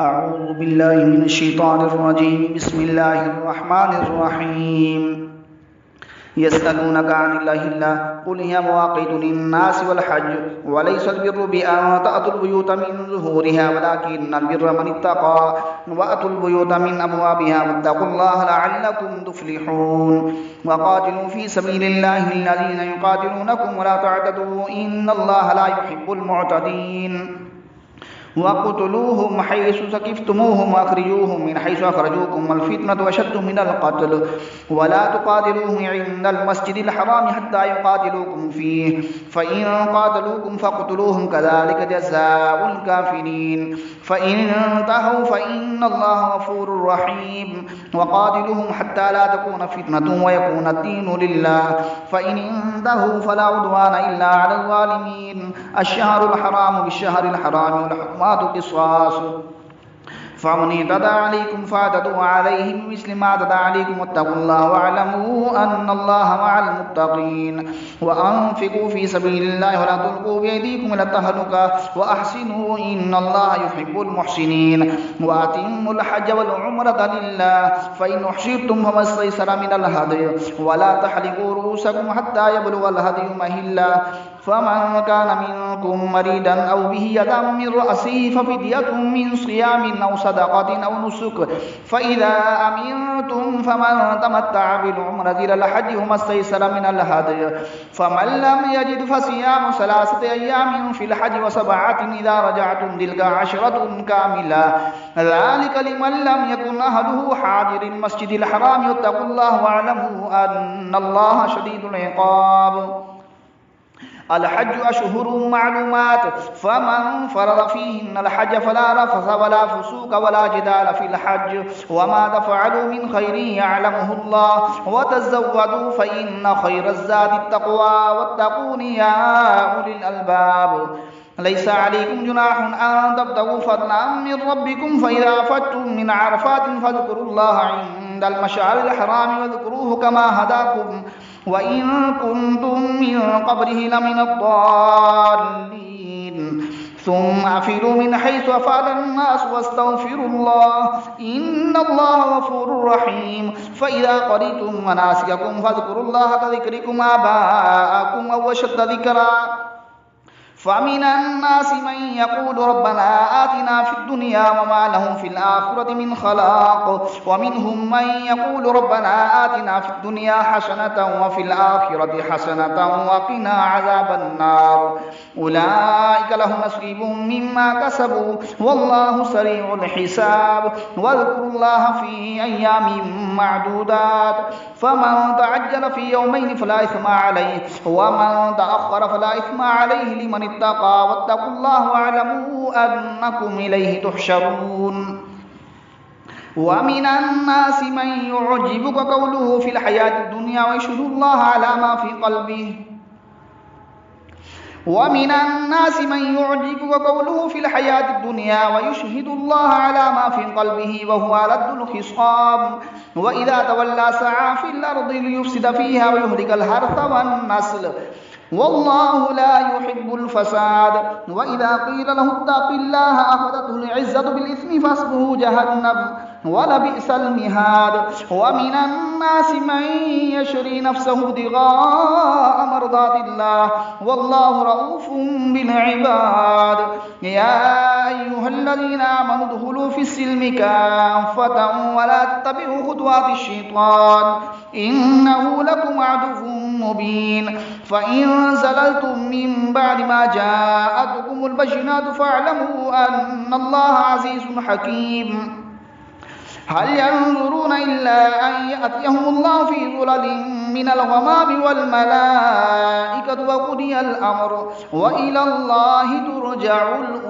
أعوذ بالله من الشيطان الرجيم. بسم الله الرحمن الرحيم. يسألونك عن الأهلة قل هي مواقيت للناس والحج وليس البر بأن تأتوا البيوت من ظهورها ولكن البر من اتقى وأتوا البيوت من أبوابها واتقوا الله لعلكم تفلحون. وقاتلوا في سبيل الله الذين يقاتلونكم ولا تعتدوا إن الله لا يحب المعتدين. وقتلوهم حيث ثقفتموهم وأخرجوهم من حيث أخرجوكم والفتنة أشد من القتل ولا تقاتلوهم عند المسجد الحرام حتى يقاتلوكم فيه فإن قاتلوكم فاقتلوهم كذلك جزاء الكافرين. فإن انتهوا فإن الله غفور رحيم. وقاتلوهم حتى لا تكون فتنة ويكون الدين لله فإن انتهوا فلا عدوان إلا على الظالمين. الشهر الحرام بالشهر الحرام والحرمات قصاص فمن اعتدى عليكم فاعتدوا عليه بمثل ما اعتدى عليكم واتقوا الله واعلموا أن الله مع المتقين. وأنفقوا في سبيل الله ولا تلقوا بأيديكم إلى التهلكة وأحسنوا إن الله يحب المحسنين. وأتموا الحج والعمرة لله فإن أحصرتم فما استيسر من الهدي ولا تحلقوا رؤوسكم حتى يبلغ الهدي مهله فمن كان منكم مريضا أو به أذى من رأسه ففدية من صيام أو صدقة أو نسك فإذا أمنتم فمن تمتع بالعمرة إلى الحج فما استيسر من الهدي فمن لم يجد فصيام 3 أيام في الحج و7 إذا رجعتم تلك 10 كاملة ذلك لمن لم يكن أهله حاضر المسجد الحرام واتقوا الله واعلموا أن الله شديد العقاب. الحج أشهر معلومات فمن فرض فيهن الحج فلا رفث ولا فسوق ولا جدال في الحج وما تفعلوا من خير يعلمه الله وتزودوا فإن خير الزاد التقوى واتقون يا أولي الألباب. ليس عليكم جناح أن تبتغوا فضلا من ربكم فإذا أفضتم من عرفات فاذكروا الله عند المشعر الحرام واذكروه كما هداكم وإن كنتم من قبله لمن الضالين. ثم أفيدوا من حيث أفاد الناس واستغفروا الله إن الله غفور رحيم. فإذا قضيتم مناسككم فاذكروا الله كذكركم آباءكم أو أشد ذكرا. فمن الناس من يقول ربنا آتنا في الدنيا وما لهم في الآخرة من خلاق ومنهم من يقول ربنا آتنا في الدنيا حسنة وفي الآخرة حسنة وقنا عذاب النار. أولئك لهم نصيب مما كسبوا والله سريع الحساب. واذكروا الله في أيام معدودات فمن تعجل في يومين فلا إثم عليه ومن تأخر فلا إثم عليه لمن اتقى واتقوا الله واعلموا أنكم إليه تحشرون. ومن الناس من يعجبك قوله في الحياة الدنيا ويشهد الله على ما في قلبه ومن الناس من يعجبك قوله في الحياة الدنيا ويشهد الله على ما في قلبه وهو ألد الخصام وإذا تولى سعى في الأرض ليفسد فيها ويهلك الحرث والنسل والله لا يحب الفساد. وإذا قيل له اتق الله أخذته العزة بالإثم فحسبه جهنم ولبئس المهاد. ومن الناس من يشري نفسه ابتغاء مرضات الله والله رؤوف بالعباد. يا أيها الذين آمنوا ادخلوا في السلم كافة ولا تتبعوا خطوات الشيطان إنه لكم عدو مبين. فإن زللتم من بعد ما جاءتكم البينات فاعلموا أن الله عزيز حكيم. هل ينظرون إلا أن يأتيهم الله في ظلل من الغمام والملائكة وقضي الأمر وإلى الله ترجع الأمور.